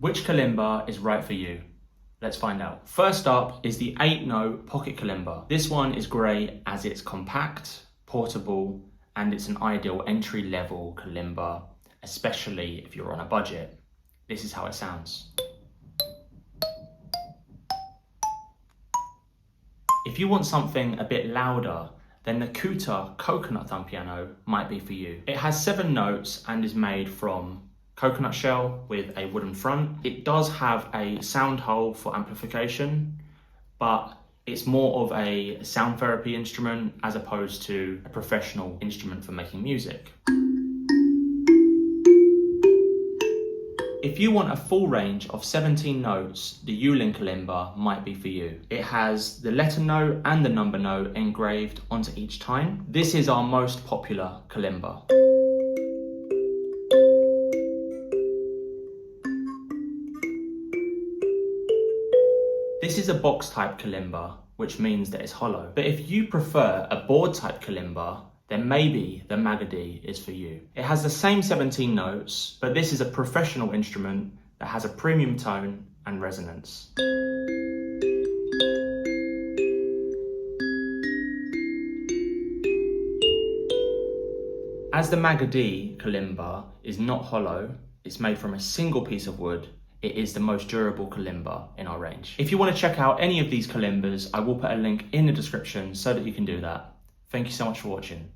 Which kalimba is right for you? Let's find out. First up is the 8-note Pocket Kalimba. This one is great as it's compact, portable, and it's an ideal entry-level kalimba, especially if you're on a budget. This is how it sounds. If you want something a bit louder, then the Kuta Coconut Thumb Piano might be for you. It has 7 notes and is made from coconut shell with a wooden front. It does have a sound hole for amplification, but it's more of a sound therapy instrument as opposed to a professional instrument for making music. If you want a full range of 17 notes, the Ulin Kalimba might be for you. It has the letter note and the number note engraved onto each tine. This is our most popular kalimba. This is a box type kalimba, which means that it's hollow. But if you prefer a board type kalimba, then maybe the Magadi is for you. It has the same 17 notes, but this is a professional instrument that has a premium tone and resonance. As the Magadi Kalimba is not hollow, it's made from a single piece of wood, it is the most durable kalimba in our range. If you want to check out any of these kalimbas, I will put a link in the description so that you can do that. Thank you so much for watching.